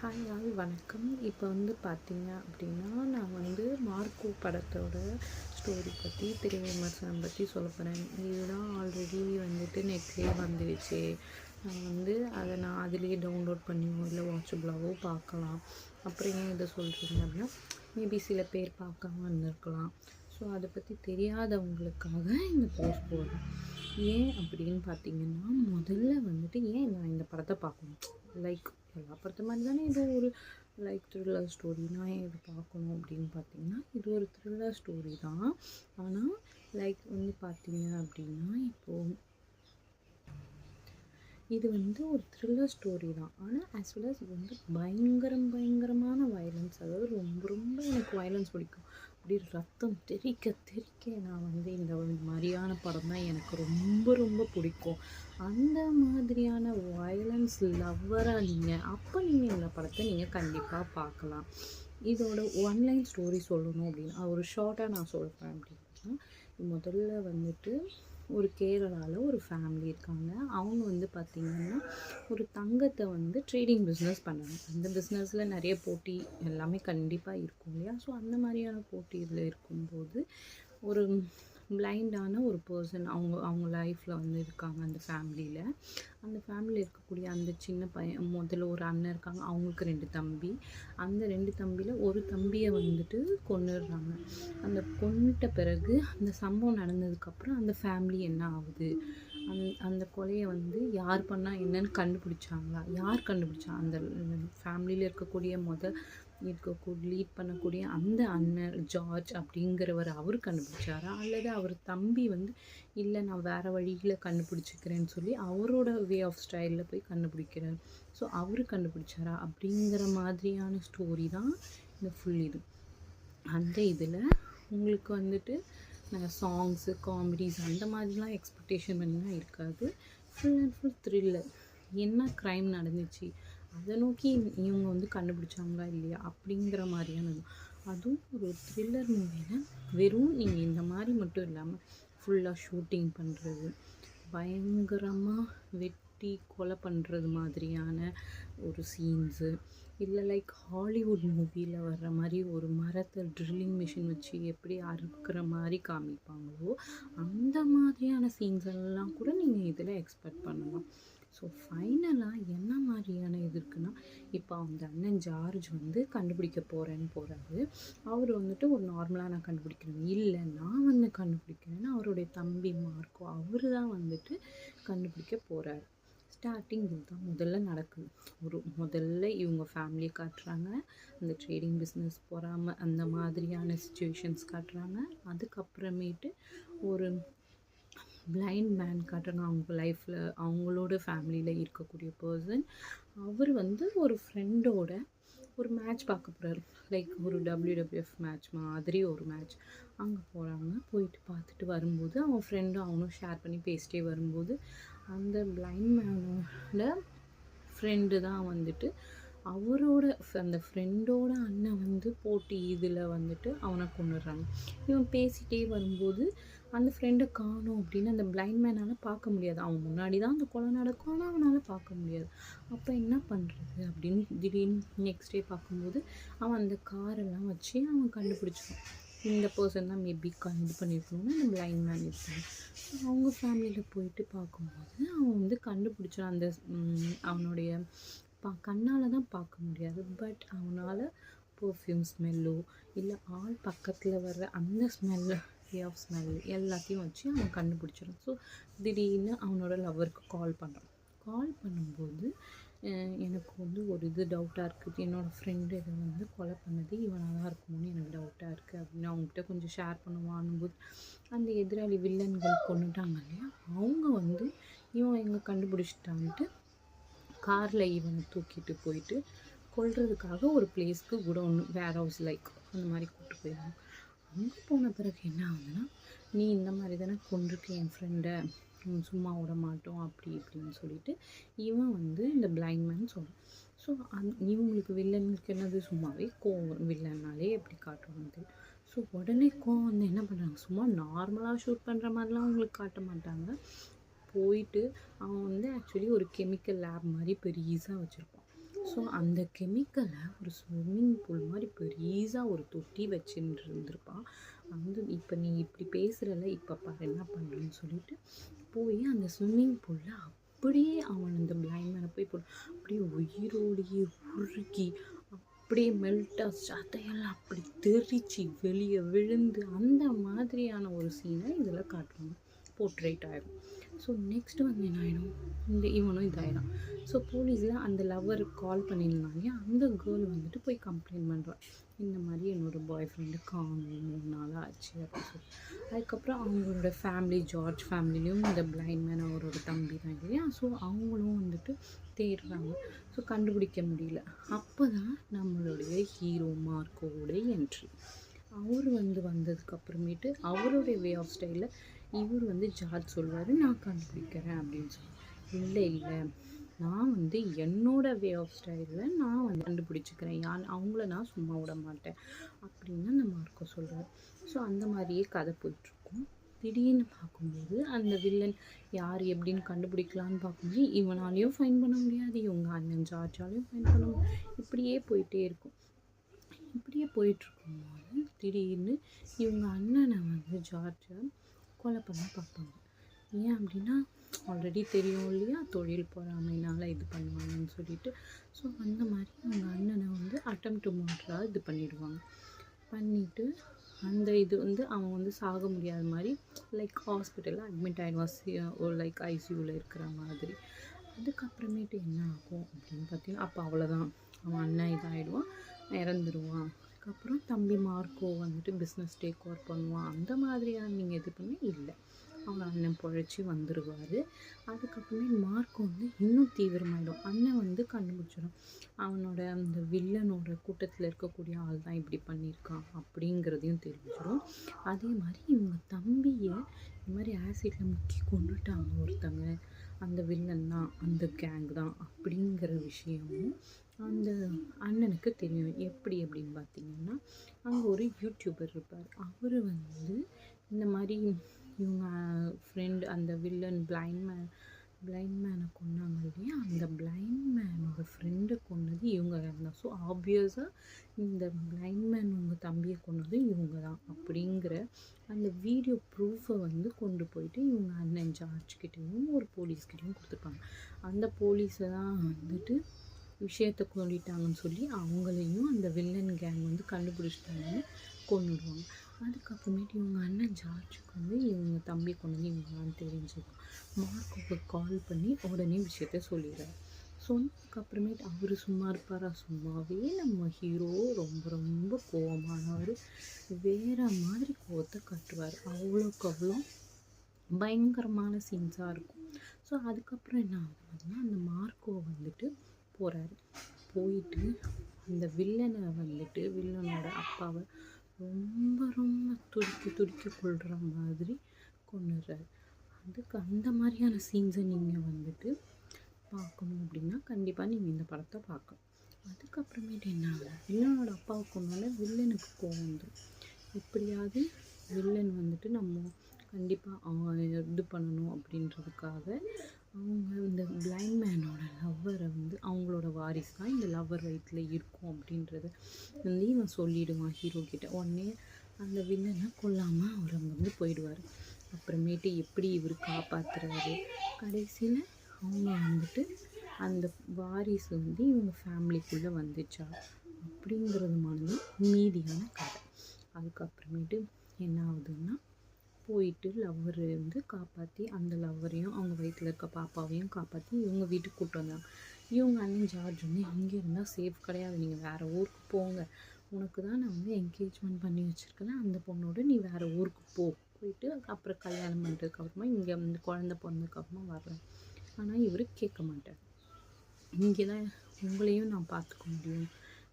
Hi all வணக்கம். இப்போ வந்து பார்த்தீங்க அப்படின்னா, நான் வந்து மார்க்கோ படத்தோட ஸ்டோரி பற்றி, திரை விமர்சனம் பற்றி சொல்ல போகிறேன். இதுதான் ஆல்ரெடி வந்துட்டு நெட்லேயே வந்துடுச்சு. நான் வந்து நான் அதிலேயே டவுன்லோட் பண்ணியோ இல்லை வாட்சபிளாவோ பார்க்கலாம். அப்புறம் ஏன் இதை சொல்கிறீங்க அப்படின்னா, மேபி சில பேர் பார்க்காம இருந்திருக்கலாம். ஸோ அதை பற்றி தெரியாதவங்களுக்காக இந்த போஸ்ட் போடுறேன். ஏன் அப்படின்னு பார்த்தீங்கன்னா, முதல்ல வந்துட்டு ஏன் நான் இந்த படத்தை பார்க்கணும்? லைக் எல்லா படத்து மாதிரி தானே இது ஒரு த்ரில்லர் ஸ்டோரி. நான் ஏன் இது பார்க்கணும் அப்படின்னு பார்த்தீங்கன்னா, இது ஒரு த்ரில்லர் ஸ்டோரி தான். ஆனால் வந்து பார்த்தீங்க அப்படின்னா, இப்போது இது வந்து ஒரு த்ரில்லர் ஸ்டோரி தான். ஆனால் ஆஸ் வெல் அஸ் இது வந்து பயங்கரமான வயலன்ஸ். அதாவது ரொம்ப எனக்கு வயலன்ஸ் பிடிக்கும். அப்படி ரத்தம் தெறிக்க நான் வந்து இந்த மாதிரியான படம் தான் எனக்கு ரொம்ப பிடிக்கும். அந்த மாதிரியான வயலன்ஸ் லவ்வராக நீங்கள் இந்த படத்தை நீங்கள் கண்டிப்பாக பார்க்கலாம். இதோட ஒன்லைன் ஸ்டோரி சொல்லணும் அப்படின்னா, ஒரு ஷார்ட்டாக நான் சொல்கிறேன் அப்படின்னா, முதல்ல வந்துட்டு ஒரு கேரளாவில் ஒரு ஃபேமிலி இருக்காங்க. அவங்க வந்து பார்த்திங்கன்னா, ஒரு தங்கத்தை வந்து ட்ரேடிங் பிஸ்னஸ் பண்ணாங்க. அந்த பிஸ்னஸில் நிறைய போட்டி எல்லாமே கண்டிப்பாக இருக்கும் இல்லையா? ஸோ அந்த மாதிரியான போட்டியில் இருக்கும்போது ஒரு பிளைண்டான ஒரு பர்சன் அவங்க லைஃப்பில் வந்து இருக்காங்க. அந்த ஃபேமிலியில் இருக்கக்கூடிய அந்த சின்ன பையன், முதல்ல ஒரு அண்ணன் இருக்காங்க. அவங்களுக்கு 2 தம்பி. அந்த 2 தம்பியில் ஒரு தம்பியை வந்துட்டு கொன்னுடுறாங்க. அந்த கொன்னுட்ட பிறகு அந்த சம்பவம் நடந்ததுக்கப்புறம் அந்த ஃபேமிலி என்ன ஆகுது? அந்த கொலையை வந்து யார் பண்ணால் என்னன்னு கண்டுபிடிச்சாங்களா? யார் கண்டுபிடிச்சா? அந்த ஃபேமிலியில் லீட் பண்ணக்கூடிய அந்த அண்ணன் ஜார்ஜ் அப்படிங்கிறவர் அவர் கண்டுபிடிச்சாரா? அல்லது அவர் தம்பி வந்து இல்லை நான் வேறு வழியில் கண்டுபிடிச்சிக்கிறேன்னு சொல்லி அவரோட வே ஆஃப் ஸ்டைலில் போய் கண்டுபிடிக்கிறார். ஸோ அவர் கண்டுபிடிச்சாரா? அப்படிங்கிற மாதிரியான ஸ்டோரி தான் இந்த ஃபுல் இது. அந்த இதில் உங்களுக்கு வந்துட்டு சாங்ஸு, காமெடிஸ் அந்த மாதிரிலாம் எக்ஸ்பெக்டேஷன் பண்ணிலாம் இருக்காது. Full and full thriller. என்ன க்ரைம் நடந்துச்சு, அதை நோக்கி இவங்க வந்து கண்டுபிடிச்சாங்களா இல்லையா அப்படிங்கிற மாதிரியானது. அதுவும் ஒரு த்ரில்லர் மூவியில் வெறும் நீங்கள் இந்த மாதிரி மட்டும் இல்லாமல் ஃபுல்லாக ஷூட்டிங் பண்ணுறது, பயங்கரமாக வெட்டி கொலை பண்ணுறது மாதிரியான ஒரு சீன்ஸு, இல்லை ஹாலிவுட் மூவியில் வர்ற மாதிரி ஒரு மரத்தை ட்ரில்லிங் மிஷின் வச்சு எப்படி அறுக்கிற மாதிரி காமிப்பாங்களோ அந்த மாதிரியான சீன்ஸ் எல்லாம் கூட நீங்கள் இதில் எக்ஸ்பெக்ட் பண்ணலாம். ஸோ ஃபைனலாக என்ன மாதிரியான இது இருக்குன்னா, இப்போ அந்த அண்ணன் ஜார்ஜ் வந்து கண்டுபிடிக்க போகிறாரு. அவர் வந்துட்டு ஒரு நார்மலாக நான் கண்டுபிடிக்கிறேன், இல்லை நான் வந்து கண்டுபிடிக்கிறேன்னு அவருடைய தம்பி மார்க்கோ அவர் தான் வந்துட்டு கண்டுபிடிக்க போகிறாரு. ஸ்டார்டிங் இதுதான் முதல்ல நடக்குது. முதல்ல இவங்க ஃபேமிலியை காட்டுறாங்க, அந்த ட்ரேடிங் பிஸ்னஸ் போகாமல் அந்த மாதிரியான சுச்சுவேஷன்ஸ் காட்டுறாங்க. அதுக்கப்புறமேட்டு ஒரு பிளைண்ட் மேன் காட்டுறாங்க. அவங்க லைஃப்பில் அவங்களோட ஃபேமிலியில் இருக்கக்கூடிய பர்சன். அவர் வந்து ஒரு ஃப்ரெண்டோட ஒரு மேட்ச் பார்க்க போகிறாரு. ஒரு WWF மேட்ச் மாதிரி ஒரு மேட்ச். அங்கே போகிறாங்க. போயிட்டு பார்த்துட்டு வரும்போது அவன் ஃப்ரெண்டும் அவனும் ஷேர் பண்ணி பேசிட்டே வரும்போது அந்த பிளைண்ட் மேனோட ஃப்ரெண்டு தான் வந்துட்டு அவரோட அந்த ஃப்ரெண்டோட அண்ணன் வந்து போட்டி இதில் வந்துட்டு அவனை கொண்டுடுறாங்க. இவன் பேசிகிட்டே வரும்போது அந்த ஃப்ரெண்டை காணோம் அப்படின்னு அந்த பிளைண்ட் மேனால் பார்க்க முடியாது. அவன் முன்னாடி தான் அந்த கொலை நடக்கும், ஆனால் அவனால் பார்க்க முடியாது. அப்போ என்ன பண்ணுறது அப்படின்னு திடீர்னு நெக்ஸ்ட் டே பார்க்கும்போது அவன் அந்த காரெல்லாம் வச்சு அவன் கண்டுபிடிச்சிடுவான். இந்த பர்சன் தான் மேபி இது பண்ணியிருக்கணும்னு அந்த பிளைண்ட் மேன் இருப்பாங்க. அவங்க ஃபேமிலியில் போயிட்டு பார்க்கும்போது அவன் வந்து கண்டுபிடிச்சான். அந்த அவனுடைய கண்ணால் தான் பார்க்க முடியாது, பட் அவனால் பர்ஃப்யூம் ஸ்மெல்லோ இல்லை ஆள் பக்கத்தில் வர்ற அந்த ஸ்மெல்லு, வே ஆஃப் ஸ்மெல் எல்லாத்தையும் வச்சு அவன் கண்டுபிடிச்சிடும். ஸோ திடீர்னு அவனோட லவ்வருக்கு கால் பண்ணும்போது எனக்கு வந்து ஒரு டவுட்டாக இருக்குது, என்னோடய ஃப்ரெண்டு இதை வந்து கொலை பண்ணது இவனாக தான் இருக்கும்னு எனக்கு டவுட்டாக இருக்குது அப்படின்னு அவங்ககிட்ட கொஞ்சம் ஷேர் பண்ணுவானும்போது அந்த எதிராளி வில்லன்கள் கொண்டுட்டாங்க இல்லையா, அவங்க வந்து இவன் எங்கே கண்டுபிடிச்சிட்டான்ட்டு காரில் இவனை தூக்கிட்டு போயிட்டு கொல்றதுக்காக ஒரு பிளேஸ்க்கு குடோன், வேர் ஹவுஸ் அந்த மாதிரி கூப்பிட்டு போயிடுவாங்க. அங்கே போன பிறகு என்ன ஆகுதுன்னா, நீ இந்த மாதிரி தானே கொண்டிருக்க என் ஃப்ரெண்டை, சும்மா விட மாட்டோம் அப்படி இப்படின்னு சொல்லிட்டு இவன் வந்து இந்த பிளைண்ட் மேன் சொல்கிறான். ஸோ இவங்களுக்கு வில்லனுக்கு என்னது, சும்மாவே கோவம், வில்லன்னாலே எப்படி காட்டுவாங்க. ஸோ உடனே கோவம் வந்து என்ன பண்ணுறாங்க, சும்மா நார்மலாக ஷூட் பண்ணுற மாதிரிலாம் அவங்களுக்கு காட்ட மாட்டாங்க. போயிட்டு அவன் வந்து ஆக்சுவலி ஒரு கெமிக்கல் லேப் மாதிரி பெருசாக வச்சுருப்பான். ஸோ அந்த கெமிக்கலை ஒரு ஸ்விம்மிங் பூல் மாதிரி பெரிசா ஒரு தொட்டி வச்சுட்டு இருந்திருப்பான். வந்து இப்போ நீ இப்படி பேசுகிறல, இப்போ பாரு என்ன பண்ணுறேன்னு சொல்லிட்டு போய் அந்த ஸ்விம்மிங் பூலில் அப்படியே அவன் அந்த பிளைண்ட் மேனை போய் அப்படியே உயிரோடையே உருகி அப்படியே மெல்ட்டாக சதையெல்லாம் அப்படி தெரிச்சு வெளியே விழுந்து அந்த மாதிரியான ஒரு சீனை இதில் காட்டுவாங்க, போர்ட்ரேட் ஆகிடும். ஸோ நெக்ஸ்ட்டு வந்து என்ன ஆகிடும், இவனும் இதாகிடும். ஸோ போலீஸில் அந்த லவ்வருக்கு கால் பண்ணியிருந்தாங்க, அந்த கேர்ள் வந்துட்டு போய் கம்ப்ளைண்ட் பண்ணுறான், இந்த மாதிரி என்னோட பாய் ஃப்ரெண்டு காணும் 3 நாளாக ஆச்சு அப்படின்னு சொல்லி. அதுக்கப்புறம் அவங்களோட ஃபேமிலி, ஜார்ஜ் ஃபேமிலிலையும் இந்த பிளைண்ட் மேன் அவரோட தம்பி தான் இல்லையா, ஸோ அவங்களும் வந்துட்டு தேடுறாங்க. ஸோ கண்டுபிடிக்க முடியல. அப்போ தான் நம்மளுடைய ஹீரோ மார்க்கோட என்ட்ரி. அவர் வந்ததுக்கப்புறமேட்டு அவருடைய வே ஆஃப் ஸ்டைலில் இவர் ஜார்ஜ் சொல்வார், நான் கண்டுபிடிக்கிறேன் அப்படின்னு சொல்லி. இல்லை நான் என்னோட வே ஆஃப் ஸ்டைலில் நான் கண்டுபிடிச்சிக்கிறேன், அவங்கள நான் சும்மா விட மாட்டேன் அப்படின்னு அந்த மார்க்கோ சொல்கிறார். ஸோ அந்த மாதிரியே கதை போயிட்டுருக்கும். திடீர்னு பார்க்கும்போது அந்த வில்லன் யார் எப்படின்னு கண்டுபிடிக்கலான்னு பார்க்கும்போது இவனாலையும் ஃபைன் பண்ண முடியாது, இவங்க அண்ணன் ஜார்ஜாலையும் ஃபைன் பண்ண முடியாது. இப்படியே போயிட்டே இருக்கும். இப்படியே போயிட்டுருக்கும்போது திடீர்னு இவங்க அண்ணனை ஜார்ஜை கொலை பண்ண பார்ப்பாங்க. ஏன் அப்படின்னா ஆல்ரெடி தெரியும் இல்லையா, தொழில் பொறாமைனால இது பண்ணுவாங்கன்னு சொல்லிட்டு. ஸோ அந்த மாதிரி அவங்க அண்ணனை அட்டெம்ப்ட் மர்டராக இது பண்ணிவிடுவாங்க. பண்ணிவிட்டு அந்த இது அவன் சாக முடியாத மாதிரி லைக் ஹாஸ்பிட்டலில் அட்மிட் ஆகிடுவான், ஒரு லைக் ஐசியூவில் இருக்கிற மாதிரி. அதுக்கப்புறமேட்டு என்ன ஆகும் அப்படின்னு பார்த்தீங்கன்னா, அப்போ அவ்வளோதான், அவன் அண்ணன் இதாகிடுவான், இறந்துருவான். அதுக்கப்புறம் தம்பி மார்க்கோ பிஸ்னஸ் டேக் ஓவர் பண்ணுவான். அந்த மாதிரியான நீங்கள் இது பண்ணி இல்லை, அவன் அண்ணன் பொழைச்சி வந்துடுவார். அதுக்கப்புறமே மார்க்கோ இன்னும் தீவிரமாயிடும். அண்ணன் கண்டுபிடிச்சிடும், அவனோட அந்த வில்லனோட கூட்டத்தில் இருக்கக்கூடிய ஆள் தான் இப்படி பண்ணியிருக்கான் அப்படிங்கிறதையும் தெரிஞ்சிடும். அதே மாதிரி இவங்க தம்பியை இந்த மாதிரி ஆசிட்டில் முக்கி கொண்டுட்டாங்க ஒருத்தங்க, அந்த வில்லன் தான், அந்த கேங் தான் அப்படிங்கிற விஷயமும் அந்த அண்ணனுக்கு தெரியும். எப்படி அப்படின்னு பார்த்தீங்கன்னா, அங்கே ஒரு யூடியூபர் இருப்பார். அவர் இந்த மாதிரி இவங்க ஃப்ரெண்ட் அந்த வில்லன் பிளைண்ட் மேனை கொன்னாங்க இல்லையா, அந்த பிளைண்ட் மேனோட ஃப்ரெண்டை கொன்னது இவங்க தான். ஸோ ஆப்வியஸாக இந்த பிளைண்ட் மேன் உங்கள் தம்பியை கொன்னது இவங்க தான் அப்படிங்கிற அந்த வீடியோ ப்ரூஃபை கொண்டு போயிட்டு இவங்க அண்ணன் ஜார்ஜ்கிட்டையும் ஒரு போலீஸ்கிட்டையும் கொடுத்துருப்பாங்க. அந்த போலீஸை தான் விஷயத்தை சொல்லிட்டாங்கன்னு சொல்லி அவங்களையும் அந்த வில்லன் கேங் கண்டுபிடிச்சிட்டாங்கன்னு கொண்டுடுவாங்க. அதுக்கப்புறமேட்டு இவங்க அண்ணன் ஜார்ஜுக்கு இவங்க தம்பி கொண்டு இவங்களான்னு தெரிஞ்சுக்கும். மார்க்கோக்கு கால் பண்ணி உடனே விஷயத்த சொல்லிடுறாரு. சொன்னதுக்கப்புறமேட்டு அவர் சும்மா இருப்பாரா, சும்மாவே நம்ம ஹீரோ ரொம்ப ரொம்ப கோவமானவர், வேறு மாதிரி கோவத்தை கட்டுவார். அவ்வளோக்கு அவ்வளோ பயங்கரமான சீன்ஸாக இருக்கும். ஸோ அதுக்கப்புறம் என்ன ஆகுதுன்னா, அந்த மார்க்கோ போகிறாரு. போயிட்டு அந்த வில்லனை வில்லனோட அப்பாவை ரொம்ப ரொம்ப துடிக்க கொள்கிற மாதிரி கொண்டுடுறாரு. அதுக்கு அந்த மாதிரியான சீன்ஸை நீங்கள் பார்க்கணும் அப்படின்னா கண்டிப்பாக நீங்கள் இந்த படத்தை பார்க்கணும். அதுக்கப்புறமேட்டு என்ன ஆகுது, வில்லனோட அப்பாவை கொண்டால வில்லனுக்கு கோவம் வந்துடும். எப்படியாவது வில்லன் நம்ம கண்டிப்பாக இது பண்ணணும் அப்படின்றதுக்காக அவங்க இந்த பிளைண்ட் மேனோட லவ்வரை அவங்களோட வாரிசு தான் இந்த லவ்வர் வயிற்றில் இருக்கும் அப்படின்றத இவன் சொல்லிவிடுவான் ஹீரோ கிட்ட. உடனே அந்த வில்லனை கொல்லாமல் அவர் அங்கே போயிடுவார். அப்புறமேட்டு எப்படி இவர் காப்பாற்றுறாரு, கடைசியில் அவங்க அந்த வாரிசு இவங்க ஃபேமிலிக்குள்ளே வந்துச்சா அப்படிங்கிறதுமான மீதியான கதை. அதுக்கப்புறமேட்டு என்ன ஆகுதுன்னா, போயிட்டு லவ்வர் காப்பாற்றி அந்த லவ்வரையும் அவங்க வயிற்றில் இருக்க பாப்பாவையும் காப்பாற்றி இவங்க வீட்டுக்கு கூப்பிட்டு வந்தாங்க. இவங்க அண்ணன் ஜார்ஜ் இங்கே இருந்தால் சேஃப் கிடையாது, நீங்கள் வேறு ஊருக்கு போங்க, உனக்கு தான் நான் என்கேஜ்மெண்ட் பண்ணி வச்சுருக்கேன், அந்த பொண்ணோட நீ வேறு ஊருக்கு போயிட்டு அப்புறம் கல்யாணம் பண்ணுறதுக்கப்புறமா இங்கே குழந்த பிறந்ததுக்கப்புறமா வர்றேன். ஆனால் இவர் கேட்க மாட்டார். இங்கே தான் உங்களையும் நான் பார்த்துக்க முடியும்,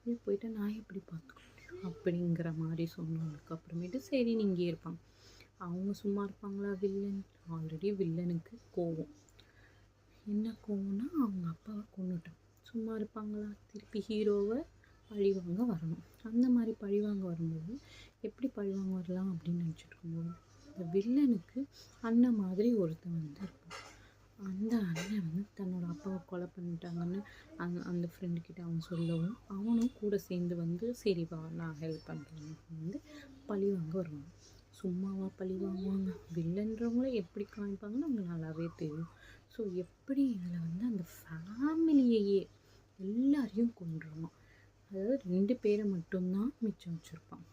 இது போயிட்டு நான் எப்படி பார்த்துக்க முடியும் அப்படிங்கிற மாதிரி சொன்னதுக்கப்புறமேட்டு சரி நீங்கள் இருப்பாங்க. அவங்க சும்மா இருப்பாங்களா, வில்லன் ஆல்ரெடி வில்லனுக்கு கோவம். என்ன கோவம்னா, அவங்க அப்பாவை கொன்னுட்டான், சும்மா இருப்பாங்களா, திருப்பி ஹீரோவை பழிவாங்க வரணும். அந்த மாதிரி பழிவாங்க வரும்போது எப்படி பழிவாங்க வரலாம் அப்படின்னு நினச்சிட்டு இருக்கும்போது இந்த வில்லனுக்கு அண்ணன் மாதிரி ஒருத்தன் இருப்பான். அந்த அண்ணன் வந்து தன்னோட அப்பாவை கொலை பண்ணிட்டாங்கன்னு அந்த ஃப்ரெண்டுக்கிட்ட அவன் சொல்லவும், அவனும் கூட சேர்ந்து வந்து சரி வா நான் ஹெல்ப் பண்ணுறேன்னு வந்து பழி வாங்க வருவாங்க. சும்மாவா பழி வாங்குவாங்க? வில்லன்றவங்கள எப்படி காமிப்பாங்கன்னு நமக்கு நல்லாவே தெரியும். ஸோ எப்படி இதில் வந்து அந்த ஃபேமிலியையே எல்லாரையும் கொன்றுவான். அதாவது 2 பேரை மட்டும்தான் மிச்சம் வச்சுருப்பான்.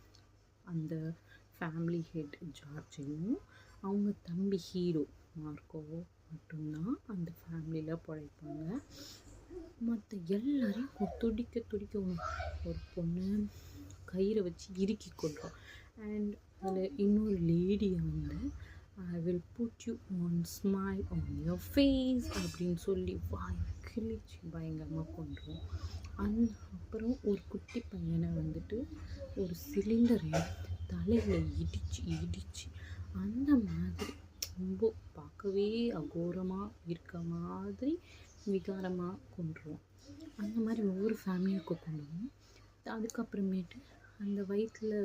அந்த ஃபேமிலி ஹெட் ஜார்ஜையும் அவங்க தம்பி ஹீரோ மார்க்கோவோ மட்டும்தான் அந்த ஃபேமிலியில் பிழைப்பாங்க. மற்ற எல்லாரையும் துடிக்க துடிக்கணும். ஒரு பொண்ணு கயிறை வச்சு இறுக்கி கொள்றோம். அண்ட் அதில் இன்னொரு லேடியை வந்து I will put you on smile on your face அப்படின்னு சொல்லி வாய் கிழிச்சு பயங்கரமாக கொண்டுருவோம். அப்புறம் ஒரு குட்டி பையனை வந்துட்டு ஒரு சிலிண்டரை தலையில் இடித்து அந்த மாதிரி ரொம்ப பார்க்கவே அகோரமாக இருக்க மாதிரி விகாரமாக கொண்டுருவோம். அந்த மாதிரி ஒவ்வொரு ஃபேமிலியும் கொண்டுருவோம். அதுக்கப்புறமேட்டு அந்த வயிற்றில்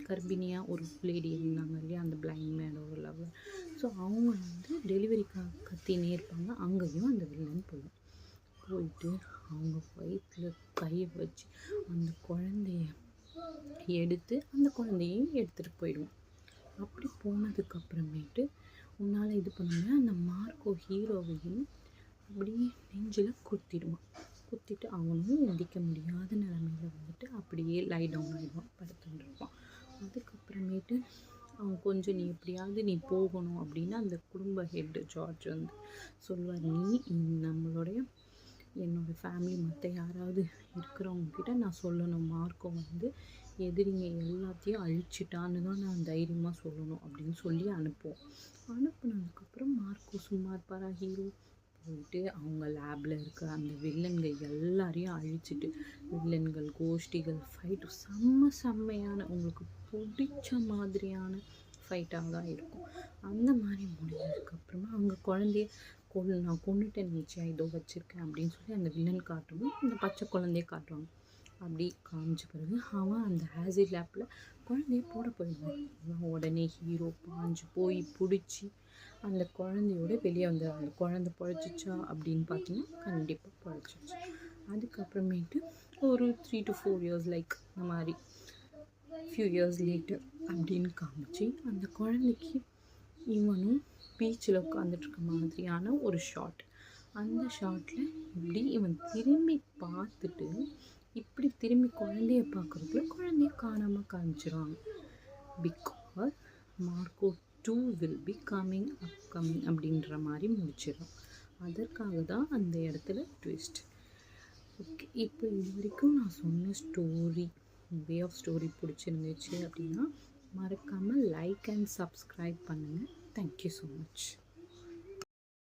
கர்ப்பிணியாக ஒரு லேடி இருந்தாங்க இல்லையா, அந்த பிளைண்ட் மேனோட லவ்வர். ஸோ அவங்க வந்து டெலிவரிக்காக கத்தினே இருப்பாங்க. அங்கேயும் அந்த வில்லன் போயிட்டு அவங்க வயிற்றில் கையை வச்சு அந்த குழந்தைய எடுத்து அந்த குழந்தையும் எடுத்துகிட்டு போயிடுவோம். அப்படி போனதுக்கப்புறமேட்டு உன்னால் இது பண்ணுங்க அந்த மார்க்கோ ஹீரோவையும் அப்படி நெஞ்சில் குத்திட்டு அவனும் எந்திக்க முடியாத நிலமையில வந்துட்டு அப்படியே லை டவுன் ஆகிடுவான், படுத்துட்டுருப்பான். அதுக்கப்புறமேட்டு அவன் கொஞ்சம் நீ எப்படியாவது நீ போகணும் அப்படின்னு அந்த குடும்ப ஹெட் ஜார்ஜ் வந்து சொல்லுவார், நீ நம்மளுடைய என்னோடய ஃபேமிலி மற்ற யாராவது இருக்கிறவங்கக்கிட்ட நான் சொல்லணும், மார்க்கோ வந்து எதிரிங்க எல்லாத்தையும் அழிச்சிட்டான்னு தான் நான் தைரியமாக சொல்லணும் அப்படின்னு சொல்லி அனுப்புவோம். அனுப்புனதுக்கப்புறம் மார்க்கோ சும்மா இருப்பாரா? ஹீரோ போயிட்டு அவங்க லேபில் இருக்க அந்த வில்லன்கள் எல்லாரையும் அழிச்சிட்டு வில்லன்கள் கோஷ்டிகள் ஃபைட்டு செம்மையான உங்களுக்கு பிடிச்ச மாதிரியான ஃபைட்டாக தான் இருக்கும். அந்த மாதிரி முடிஞ்சதுக்கப்புறமா அவங்க குழந்தைய நான் கொண்டுட்டேன் நிச்சயம் இதோ வச்சுருக்கேன் அப்படின்னு சொல்லி அந்த வில்லன் காட்டணும். அந்த பச்சை குழந்தைய காட்டுவாங்க. அப்படி காமிச்ச பிறகு அவன் அந்த ஆசிட் லேப்பில் குழந்தைய போயிடுவான். உடனே ஹீரோ பாஞ்சு போய் பிடிச்சி அந்த குழந்தையோட வெளியே வந்து அந்த குழந்தை பிழைச்சிச்சா அப்படின்னு பார்த்தீங்கன்னா கண்டிப்பாக பிழைச்சிச்சு. அதுக்கப்புறமேட்டு ஒரு 3 to 4 years லைக் இந்த மாதிரி ஃபியூ இயர்ஸ் லேட்டர் அப்படின்னு காமிச்சு அந்த குழந்தைக்கு இவனும் பீச்சில் உட்காந்துட்ருக்க மாதிரியான ஒரு ஷாட். அந்த ஷாட்டில் இப்படி இவன் திரும்பி பார்த்துட்டு இப்படி திரும்பி குழந்தைய பார்க்குறதுல குழந்தைய காணாமல் காமிச்சிருவாங்க. Because Marco 2 will be coming அப்படின்ற மாதிரி முடிச்சிடும். அதற்காக தான் அந்த இடத்துல ட்விஸ்ட். ஓகே, இப்போ இது வரைக்கும் நான் சொன்ன ஸ்டோரி வே ஆஃப் ஸ்டோரி பிடிச்சிருந்துச்சு அப்படின்னா மறக்காமல் லைக் அண்ட் சப்ஸ்கிரைப் பண்ணுங்கள். Thank you so much.